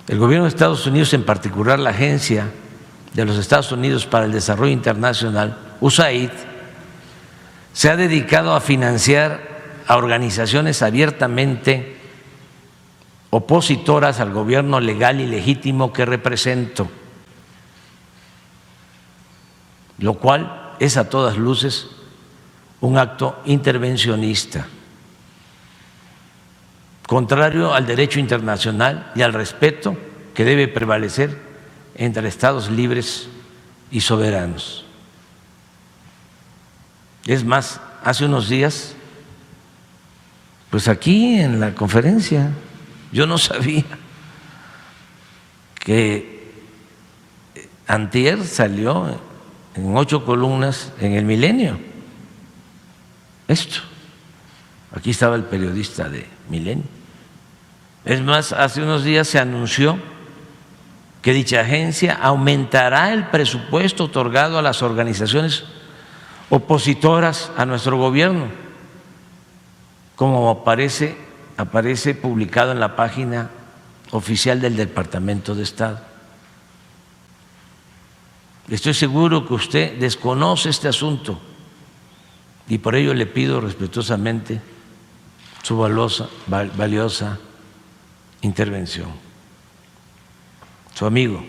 el gobierno de Estados Unidos, en particular la Agencia de los Estados Unidos para el Desarrollo Internacional, USAID, se ha dedicado a financiar a organizaciones abiertamente opositoras al gobierno legal y legítimo que represento, lo cual es a todas luces un acto intervencionista, contrario al derecho internacional y al respeto que debe prevalecer entre Estados libres y soberanos. Es más, hace unos días, pues aquí en la conferencia, yo no sabía que antier salió en 8 columnas en El Milenio. Esto, aquí estaba el periodista de Milenio. Es más, hace unos días se anunció que dicha agencia aumentará el presupuesto otorgado a las organizaciones opositoras a nuestro gobierno, como aparece publicado en la página oficial del Departamento de Estado. Estoy seguro que usted desconoce este asunto y por ello le pido respetuosamente su valiosa intervención. Su amigo.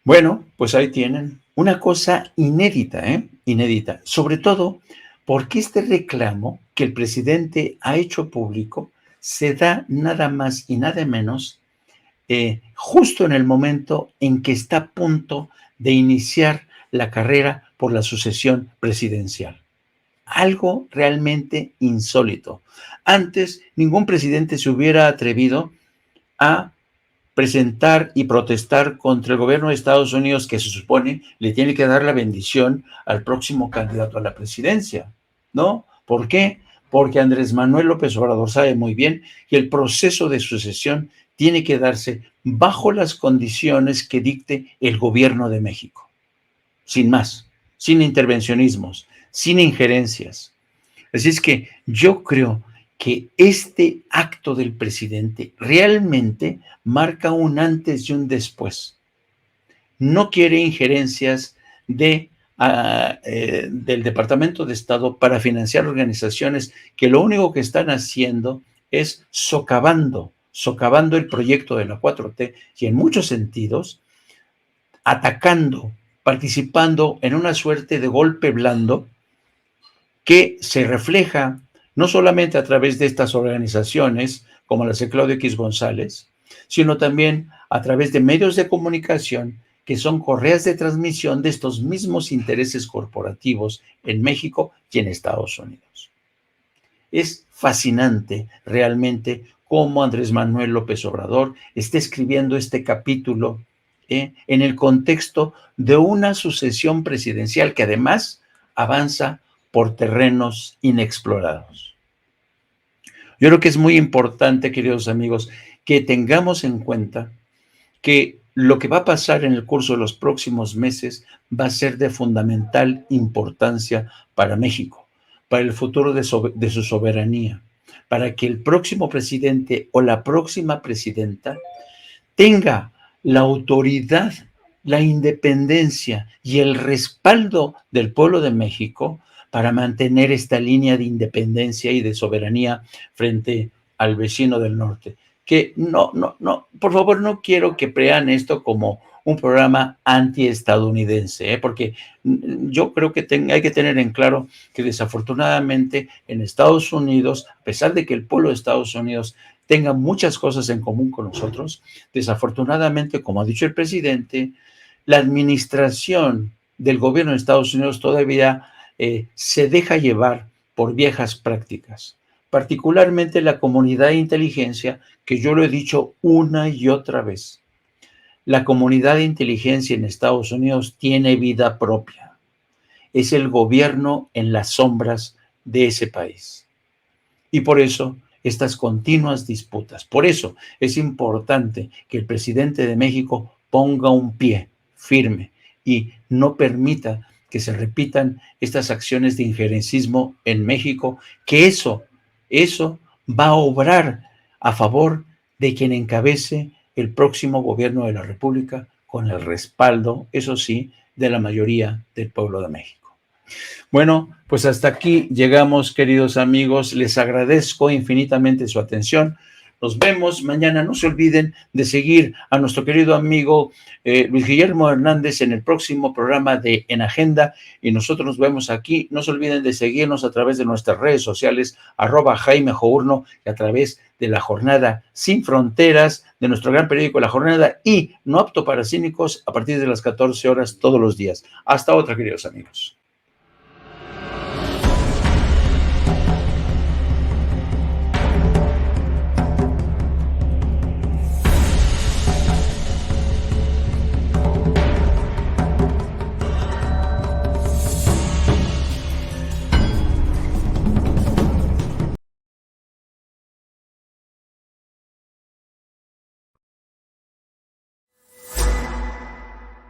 Bueno, pues ahí tienen una cosa inédita, inédita, sobre todo porque este reclamo que el presidente ha hecho público se da nada más y nada menos justo en el momento en que está a punto de iniciar la carrera por la sucesión presidencial. Algo realmente insólito. Antes, ningún presidente se hubiera atrevido a presentar y protestar contra el gobierno de Estados Unidos, que se supone le tiene que dar la bendición al próximo candidato a la presidencia, ¿no? ¿Por qué? Porque Andrés Manuel López Obrador sabe muy bien que el proceso de sucesión tiene que darse bajo las condiciones que dicte el gobierno de México, sin más, sin intervencionismos, sin injerencias. Así es que yo creo que este acto del presidente realmente marca un antes y un después. No quiere injerencias del Departamento de Estado para financiar organizaciones que lo único que están haciendo es socavando el proyecto de la 4T y en muchos sentidos atacando, participando en una suerte de golpe blando que se refleja no solamente a través de estas organizaciones como las de Claudio X González, sino también a través de medios de comunicación que son correas de transmisión de estos mismos intereses corporativos en México y en Estados Unidos. Es fascinante realmente cómo Andrés Manuel López Obrador está escribiendo este capítulo en el contexto de una sucesión presidencial que además avanza por terrenos inexplorados. Yo creo que es muy importante, queridos amigos, que tengamos en cuenta que lo que va a pasar en el curso de los próximos meses va a ser de fundamental importancia para México, para el futuro de su soberanía, para que el próximo presidente o la próxima presidenta tenga la autoridad, la independencia y el respaldo del pueblo de México para mantener esta línea de independencia y de soberanía frente al vecino del norte. Que no, por favor, no quiero que vean esto como un programa antiestadounidense, porque yo creo que hay que tener en claro que desafortunadamente en Estados Unidos, a pesar de que el pueblo de Estados Unidos tenga muchas cosas en común con nosotros, desafortunadamente, como ha dicho el presidente, la administración del gobierno de Estados Unidos todavía se deja llevar por viejas prácticas, particularmente la comunidad de inteligencia, que yo lo he dicho una y otra vez. La comunidad de inteligencia en Estados Unidos tiene vida propia. Es el gobierno en las sombras de ese país. Y por eso estas continuas disputas. Por eso es importante que el presidente de México ponga un pie firme y no permita que se repitan estas acciones de injerencismo en México, que eso va a obrar a favor de quien encabece el próximo gobierno de la República con el respaldo, eso sí, de la mayoría del pueblo de México. Bueno, pues hasta aquí llegamos, queridos amigos. Les agradezco infinitamente su atención. Nos vemos mañana. No se olviden de seguir a nuestro querido amigo Luis Guillermo Hernández en el próximo programa de En Agenda. Y nosotros nos vemos aquí. No se olviden de seguirnos a través de nuestras redes sociales, @JaimeJourno, y a través de La Jornada Sin Fronteras, de nuestro gran periódico La Jornada, y No Apto para Cínicos, a partir de las 14 horas todos los días. Hasta otra, queridos amigos.